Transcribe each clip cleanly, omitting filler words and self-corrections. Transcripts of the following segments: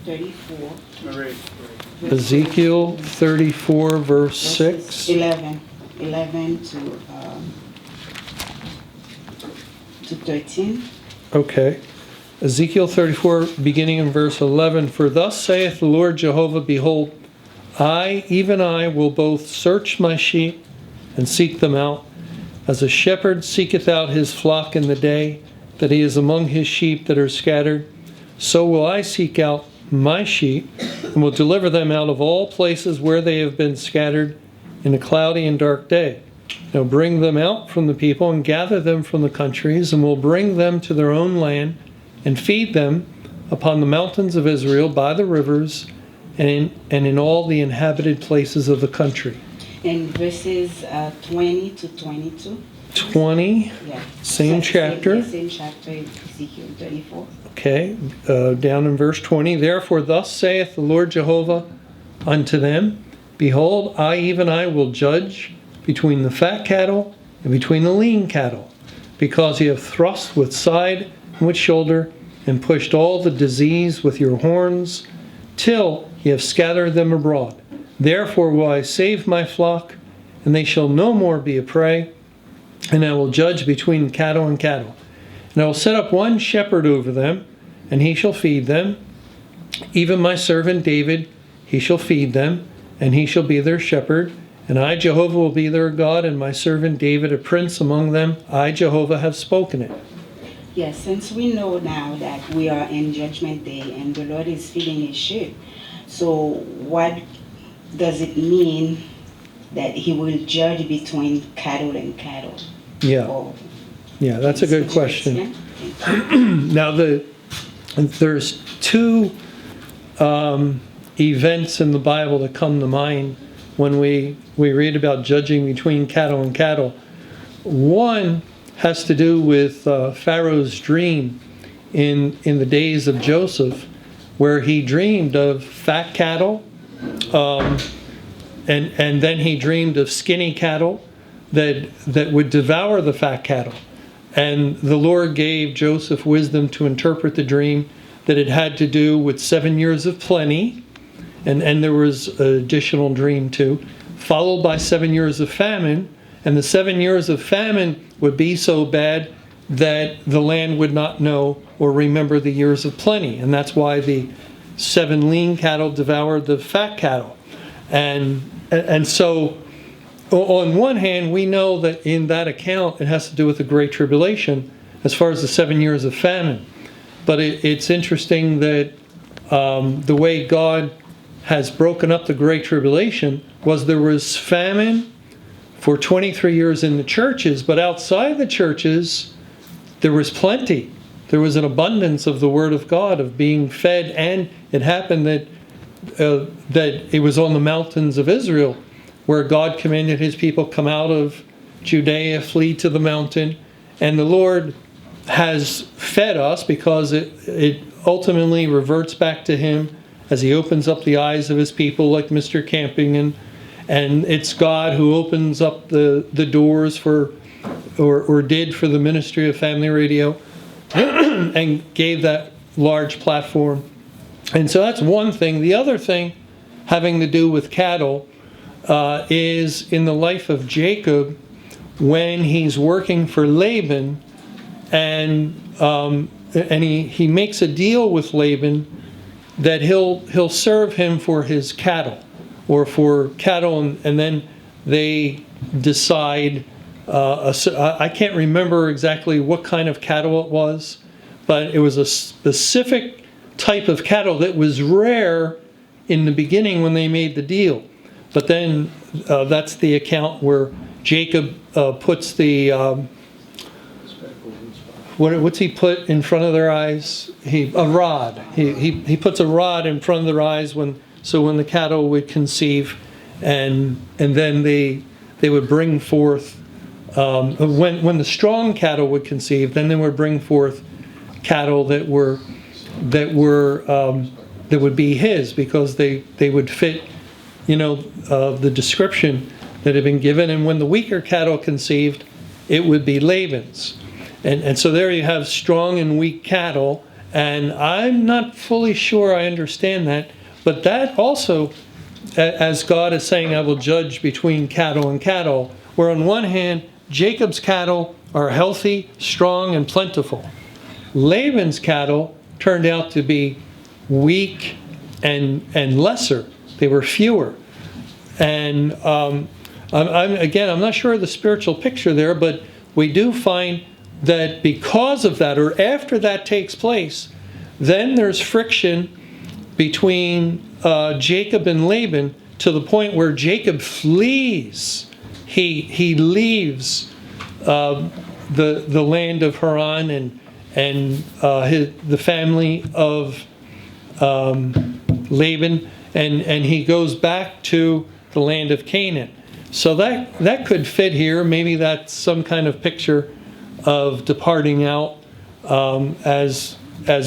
34. Ezekiel 34, verse 6. 11 to 13. Okay. Ezekiel 34, beginning in verse 11. For thus saith the Lord Jehovah, behold, I, even I, will both search my sheep and seek them out, as a shepherd seeketh out his flock in the day, that he is among his sheep that are scattered. So will I seek out my sheep, and will deliver them out of all places where they have been scattered in a cloudy and dark day. Now bring them out from the people, and gather them from the countries, and will bring them to their own land, and feed them upon the mountains of Israel, by the rivers, and in all the inhabited places of the country. In verses 20 to 22. 20, Yeah. same chapter. Same chapter, Ezekiel 34. Okay, down in verse 20. Therefore thus saith the Lord Jehovah unto them, behold, I, even I, will judge between the fat cattle and between the lean cattle, because ye have thrust with side and with shoulder, and pushed all the disease with your horns, till ye have scattered them abroad. Therefore will I save my flock, and they shall no more be a prey, and I will judge between cattle and cattle. And I will set up one shepherd over them, and he shall feed them. Even my servant David, he shall feed them, and he shall be their shepherd. And I, Jehovah, will be their God, and my servant David a prince among them. I, Jehovah, have spoken it. Yes, since we know now that we are in Judgment Day, and the Lord is feeding his sheep, so what does it mean that he will judge between cattle and cattle? Yeah. Yeah, that's a good question. Now, there's two events in the Bible that come to mind when we read about judging between cattle and cattle. One has to do with Pharaoh's dream in the days of Joseph, where he dreamed of fat cattle, and then he dreamed of skinny cattle that would devour the fat cattle. And the Lord gave Joseph wisdom to interpret the dream, that it had to do with 7 years of plenty, and there was an additional dream too, followed by 7 years of famine. And the 7 years of famine would be so bad that the land would not know or remember the years of plenty. And that's why the 7 lean cattle devoured the fat cattle. And so, on one hand, we know that in that account it has to do with the Great Tribulation as far as the 7 years of famine. But it's interesting that the way God has broken up the Great Tribulation was there was famine for 23 years in the churches, but outside the churches there was plenty. There was an abundance of the Word of God, of being fed, and it happened that it was on the mountains of Israel where God commanded his people, come out of Judea, flee to the mountain. And the Lord has fed us, because it ultimately reverts back to him as he opens up the eyes of his people, like Mr. Camping, and it's God who opens up the doors for, or did for the ministry of Family Radio, and gave that large platform. And so that's one thing. The other thing, having to do with cattle, is in the life of Jacob, when he's working for Laban, and he makes a deal with Laban that he'll serve him for his cattle, or for cattle, and then they decide. I can't remember exactly what kind of cattle it was, but it was a specific type of cattle that was rare in the beginning when they made the deal. But then that's the account where Jacob puts the what's he put in front of their eyes? A rod. He puts a rod in front of their eyes when the cattle would conceive, and then they would bring forth when the strong cattle would conceive, then they would bring forth cattle that would be his, because they would fit, the description that had been given. And when the weaker cattle conceived, it would be Laban's. And so there you have strong and weak cattle, And I'm not fully sure I understand that, but that also, as God is saying, I will judge between cattle and cattle, where on one hand, Jacob's cattle are healthy, strong, and plentiful. Laban's cattle turned out to be weak and lesser. They were fewer. And I'm not sure of the spiritual picture there, but we do find that because of that, or after that takes place, then there's friction between Jacob and Laban to the point where Jacob flees. He leaves the land of Haran and the family of Laban, and he goes back to the land of Canaan. So that could fit here. Maybe that's some kind of picture of departing out as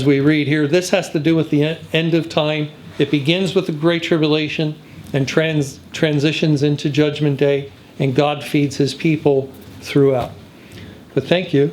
we read here. This has to do with the end of time. It begins with the Great Tribulation and transitions into Judgment Day, and God feeds his people throughout. But thank you.